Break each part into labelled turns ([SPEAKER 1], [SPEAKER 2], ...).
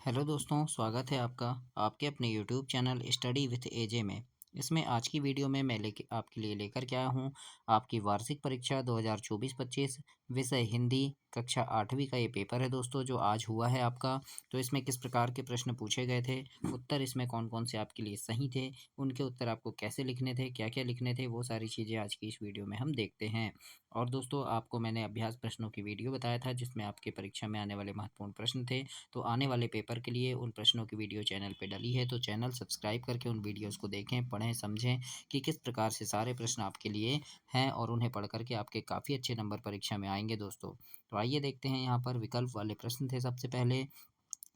[SPEAKER 1] Hello दोस्तों, स्वागत है आपका आपके अपने यूट्यूब चैनल स्टडी विथ एजे में। इसमें आज की वीडियो में मैं लेके आपके लिए लेकर के आया हूँ आपकी वार्षिक परीक्षा 2024-25 विषय हिंदी कक्षा 8वीं का ये पेपर है दोस्तों, जो आज हुआ है आपका। तो इसमें किस प्रकार के प्रश्न पूछे गए थे, उत्तर इसमें कौन कौन से आपके लिए सही थे, उनके उत्तर आपको कैसे लिखने थे, क्या क्या लिखने थे, वो सारी चीज़ें आज की इस वीडियो में हम देखते हैं। और दोस्तों, आपको मैंने अभ्यास प्रश्नों की वीडियो बताया था जिसमें आपके परीक्षा में आने वाले महत्वपूर्ण प्रश्न थे। तो आने वाले पेपर के लिए उन प्रश्नों की वीडियो चैनल पे डली है, तो चैनल सब्सक्राइब करके उन वीडियोस को देखें, पढ़ें, समझें कि किस प्रकार से सारे प्रश्न आपके लिए हैं और उन्हें पढ़ कर के आपके काफ़ी अच्छे नंबर परीक्षा में आएंगे दोस्तों। तो आइए देखते हैं, यहाँ पर विकल्प वाले प्रश्न थे सबसे पहले।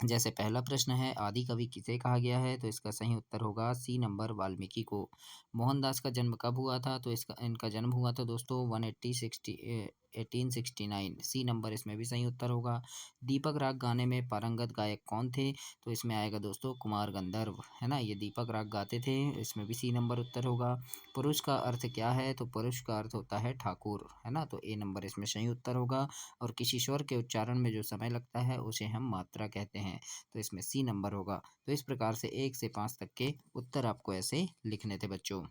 [SPEAKER 1] जैसे पहला प्रश्न है, आदि कवि किसे कहा गया है? तो इसका सही उत्तर होगा सी नंबर, वाल्मीकि को। मोहनदास का जन्म कब हुआ था? तो इसका इनका जन्म हुआ था दोस्तों 1869। सी नंबर इसमें भी सही उत्तर होगा। दीपक राग गाने में पारंगत गायक कौन थे? तो इसमें आएगा दोस्तों कुमार गंधर्व, है ना, ये दीपक राग गाते थे, इसमें भी सी नंबर उत्तर होगा। पुरुष का अर्थ क्या है? तो पुरुष का अर्थ होता है ठाकुर, है ना, तो ए नंबर इसमें सही उत्तर होगा। और किसी स्वर के उच्चारण में जो समय लगता है उसे हम मात्रा कहते हैं, तो इसमें सी नंबर होगा। तो इस प्रकार से 1 से 5 तक के उत्तर आपको ऐसे लिखने थे बच्चों।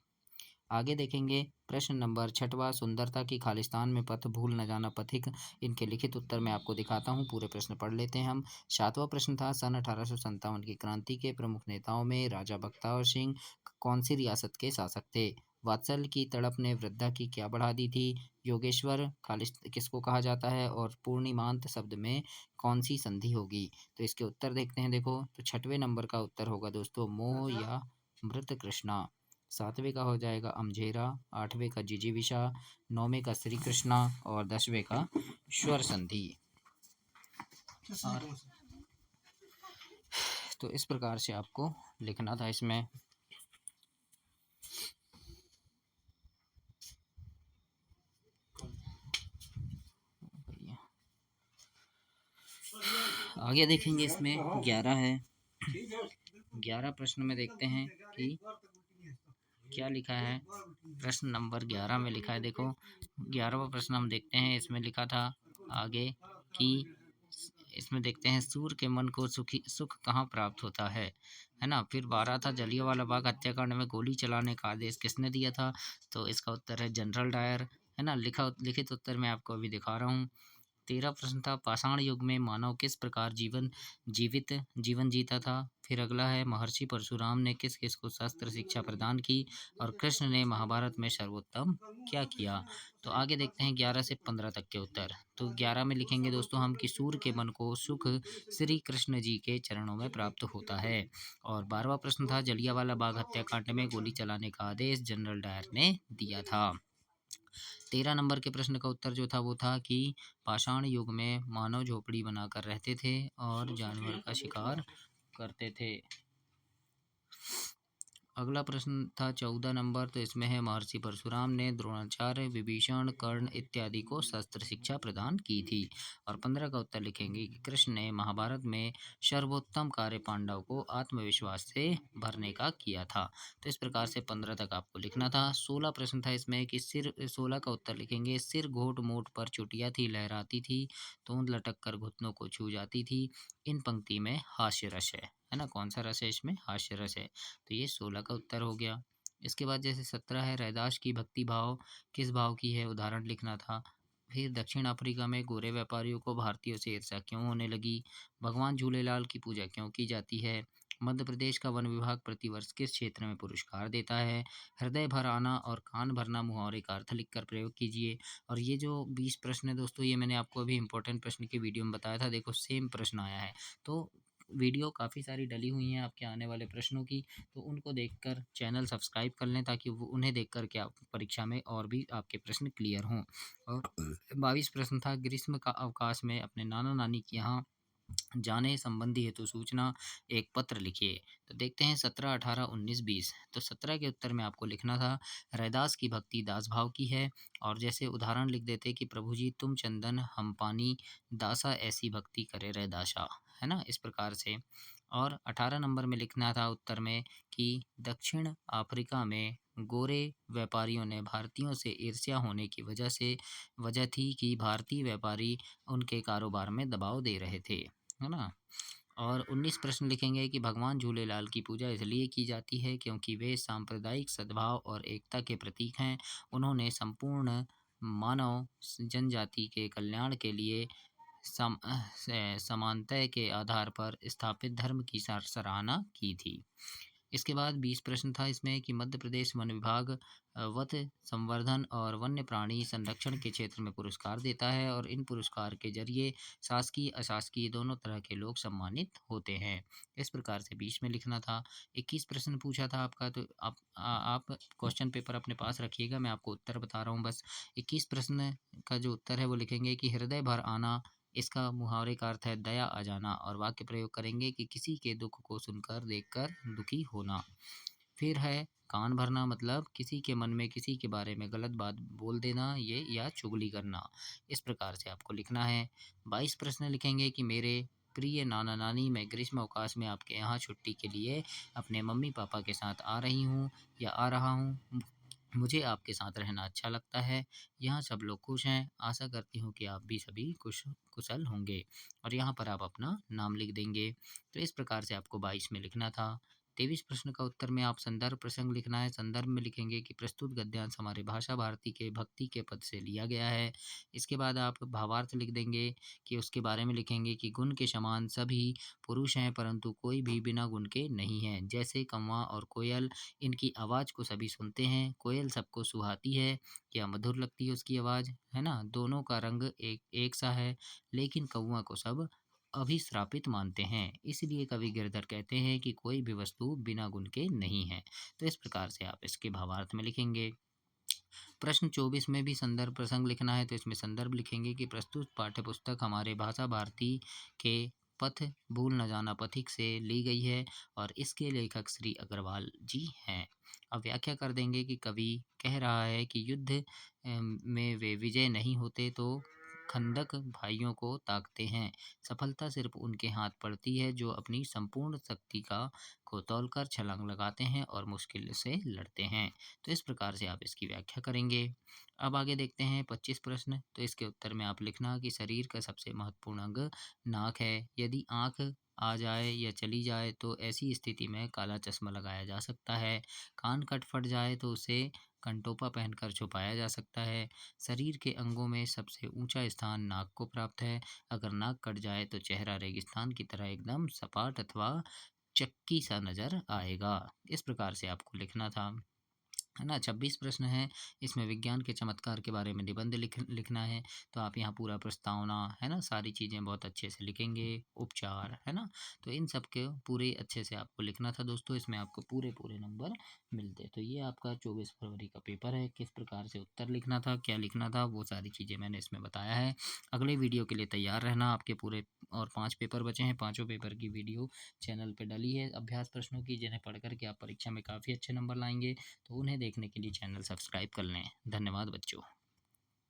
[SPEAKER 1] आगे देखेंगे प्रश्न नंबर छठवां, सुंदरता की खालिस्तान में पथ भूल न जाना पथिक। इनके लिखित उत्तर मैं आपको दिखाता हूँ, पूरे प्रश्न पढ़ लेते हैं हम। सातवां प्रश्न था, सन 1857 की क्रांति के प्रमुख नेताओं में राजा बख्तियार सिंह कौन सी रियासत के शासक थे? वात्सल की तड़प ने वृद्धा की क्या बढ़ा दी थी? योगेश्वर खालिस किसको कहा जाता है? और पूर्णिमांत शब्द में कौन सी संधि होगी? तो इसके उत्तर देखते हैं। देखो, तो छठवें नंबर का उत्तर होगा दोस्तों मोह या मृत कृष्णा। सातवें का हो जाएगा अमझेरा, आठवें का जिजीविषा, नौवें का श्री कृष्णा और 10वें का स्वर संधि। और तो इस प्रकार से आपको लिखना था इसमें। आगे देखेंगे, इसमें 11 है। 11 प्रश्न में देखते हैं कि क्या लिखा है। प्रश्न नंबर 11 में लिखा है, देखो 11वां प्रश्न हम देखते हैं। इसमें लिखा था आगे कि इसमें देखते हैं, सूर के मन को सुख कहाँ प्राप्त होता है ना। फिर 12 था, जलियांवाला बाग हत्याकांड में गोली चलाने का आदेश किसने दिया था? तो इसका उत्तर है जनरल डायर, है ना। लिखित उत्तर मैं आपको अभी दिखा रहा हूँ। 13 प्रश्न था, पाषाण युग में मानव किस प्रकार जीवन जीता था? फिर अगला है, महर्षि परशुराम ने किस किस को शस्त्र शिक्षा प्रदान की? और कृष्ण ने महाभारत में सर्वोत्तम क्या किया? तो आगे देखते हैं 11 से 15 तक के उत्तर। तो 11 में लिखेंगे दोस्तों हम कि सूर्य के मन को सुख श्री कृष्ण जी के चरणों में प्राप्त होता है। और 12वां प्रश्न था, जलियांवाला बाग हत्याकांड में गोली चलाने का आदेश जनरल डायर ने दिया था। 13 नंबर के प्रश्न का उत्तर जो था वो था कि पाषाण युग में मानव झोपड़ी बनाकर रहते थे और जानवर का शिकार करते थे। अगला प्रश्न था 14 नंबर, तो इसमें है, महर्षि परशुराम ने द्रोणाचार्य, विभीषण, कर्ण इत्यादि को शस्त्र शिक्षा प्रदान की थी। और 15 का उत्तर लिखेंगे कि कृष्ण ने महाभारत में सर्वोत्तम कार्य पांडव को आत्मविश्वास से भरने का किया था। तो इस प्रकार से 15 तक आपको लिखना था। 16 प्रश्न था इसमें कि 16 का उत्तर लिखेंगे, सिर घोट मोट पर चुटिया थी लहराती थी, तूंद लटक कर घुटनों को छू जाती थी, इन पंक्ति में हास्य रस है ना। कौन सा रस है इसमें? हास्य रस है। तो ये 16 का उत्तर हो गया। इसके बाद जैसे 17 है, रैदास की भक्ति भाव किस भाव की है? उदाहरण लिखना था। फिर दक्षिण अफ्रीका में गोरे व्यापारियों को भारतीयों से ईर्ष्या क्यों होने लगी? भगवान झूलेलाल की पूजा क्यों की जाती है? मध्य प्रदेश का वन विभाग प्रतिवर्ष किस क्षेत्र में पुरस्कार देता है? हृदय भर आना और कान भरना मुहावरे का अर्थ लिखकर प्रयोग कीजिए। और ये जो 20 प्रश्न है दोस्तों, ये मैंने आपको अभी इंपॉर्टेंट प्रश्न की वीडियो में बताया था। देखो सेम प्रश्न आया है, तो वीडियो काफ़ी सारी डली हुई हैं आपके आने वाले प्रश्नों की, तो उनको देखकर चैनल सब्सक्राइब कर लें ताकि वो उन्हें देखकर क्या परीक्षा में और भी आपके प्रश्न क्लियर हों। और 22 प्रश्न था, ग्रीष्म का अवकाश में अपने नाना नानी के यहाँ जाने संबंधी हेतु सूचना एक पत्र लिखिए। तो देखते हैं 17, 18, 19, 20। तो 17 के उत्तर में आपको लिखना था, रैदास की भक्ति दास भाव की है। और जैसे उदाहरण लिख देते कि प्रभु जी तुम चंदन हम पानी, दासा ऐसी भक्ति करे रैदासा, है ना, इस प्रकार से। और 18 नंबर में लिखना था उत्तर में कि दक्षिण अफ्रीका में गोरे व्यापारियों ने भारतीयों से ईर्ष्या होने की वजह थी कि भारतीय व्यापारी उनके कारोबार में दबाव दे रहे थे, है ना। और 19 प्रश्न लिखेंगे कि भगवान झूलेलाल की पूजा इसलिए की जाती है क्योंकि वे सांप्रदायिक सद्भाव और एकता के प्रतीक हैं। उन्होंने संपूर्ण मानव जनजाति के कल्याण के लिए समानता के आधार पर स्थापित धर्म की सराहना की थी। इसके बाद 20 प्रश्न था इसमें कि मध्य प्रदेश वन विभाग वत संवर्धन और वन्य प्राणी संरक्षण के क्षेत्र में पुरस्कार देता है और इन पुरस्कार के जरिए शासकीय अशासकीय दोनों तरह के लोग सम्मानित होते हैं। इस प्रकार से 20 में लिखना था। 21 प्रश्न पूछा था आपका, तो आप क्वेश्चन पेपर अपने पास रखिएगा, मैं आपको उत्तर बता रहा हूँ बस। 21 प्रश्न का जो उत्तर है वो लिखेंगे कि हृदय भर आना, इसका मुहावरे का अर्थ है दया आ जाना, और वाक्य प्रयोग करेंगे कि किसी के दुख को सुनकर देखकर दुखी होना। फिर है कान भरना, मतलब किसी के मन में किसी के बारे में गलत बात बोल देना ये, या चुगली करना। इस प्रकार से आपको लिखना है। 22 प्रश्न लिखेंगे कि मेरे प्रिय नाना नानी, मैं ग्रीष्म अवकाश में आपके यहाँ छुट्टी के लिए अपने मम्मी पापा के साथ आ रही हूँ या आ रहा हूँ। मुझे आपके साथ रहना अच्छा लगता है। यहाँ सब लोग खुश हैं। आशा करती हूँ कि आप भी सभी कुशल होंगे। और यहाँ पर आप अपना नाम लिख देंगे। तो इस प्रकार से आपको 22 में लिखना था। 23 प्रश्न का उत्तर में आप संदर्भ प्रसंग लिखना है। संदर्भ में लिखेंगे कि प्रस्तुत गद्यांश हमारे भाषा भारती के भक्ति के पद से लिया गया है। इसके बाद आप भावार्थ लिख देंगे कि उसके बारे में लिखेंगे कि गुण के समान सभी पुरुष हैं, परंतु कोई भी बिना गुण के नहीं है। जैसे कौवा और कोयल, इनकी आवाज़ को सभी सुनते हैं। कोयल सबको सुहाती है या मधुर लगती है उसकी आवाज़, है ना। दोनों का रंग एक सा है, लेकिन कौवा को सब अभिश्रापित मानते हैं। इसलिए कवि गिरधर कहते हैं कि कोई भी वस्तु बिना गुण के नहीं है। तो इस प्रकार से आप इसके भावार्थ में लिखेंगे। प्रश्न 24 में भी संदर्भ प्रसंग लिखना है, तो इसमें संदर्भ लिखेंगे कि प्रस्तुत पाठ्य पुस्तक हमारे भाषा भारती के पथ भूल न जाना पथिक से ली गई है और इसके लेखक श्री अग्रवाल जी हैं। अब व्याख्या कर देंगे कि कवि कह रहा है कि युद्ध में वे विजय नहीं होते तो खंदक भाइयों को ताकते हैं। सफलता सिर्फ उनके हाथ पड़ती है जो अपनी संपूर्ण शक्ति को तौलकर छलांग लगाते हैं और मुश्किल से लड़ते हैं। तो इस प्रकार से आप इसकी व्याख्या करेंगे। अब आगे देखते हैं 25 प्रश्न। तो इसके उत्तर में आप लिखना कि शरीर का सबसे महत्वपूर्ण अंग नाक है। यदि आँख आ जाए या चली जाए तो ऐसी स्थिति में काला चश्मा लगाया जा सकता है। कान कट फट जाए तो उसे कंटोपा पहनकर छुपाया जा सकता है। शरीर के अंगों में सबसे ऊंचा स्थान नाक को प्राप्त है। अगर नाक कट जाए तो चेहरा रेगिस्तान की तरह एकदम सपाट अथवा चक्की सा नजर आएगा। इस प्रकार से आपको लिखना था, है ना। 26 प्रश्न है, इसमें विज्ञान के चमत्कार के बारे में निबंध लिखना है। तो आप यहाँ पूरा प्रस्तावना, है ना, सारी चीज़ें बहुत अच्छे से लिखेंगे, उपचार, है ना। तो इन सब के पूरे अच्छे से आपको लिखना था दोस्तों। इसमें आपको पूरे पूरे नंबर मिलते। तो ये आपका 24 फरवरी का पेपर है। किस प्रकार से उत्तर लिखना था, क्या लिखना था, वो सारी चीज़ें मैंने इसमें बताया है। अगले वीडियो के लिए तैयार रहना। आपके पूरे और 5 पेपर बचे हैं। पाँचों पेपर की वीडियो चैनल पर डली है अभ्यास प्रश्नों की, जिन्हें पढ़ करके आप परीक्षा में काफ़ी अच्छे नंबर लाएंगे। तो उन्हें देखने के लिए चैनल सब्सक्राइब कर लें। धन्यवाद बच्चों।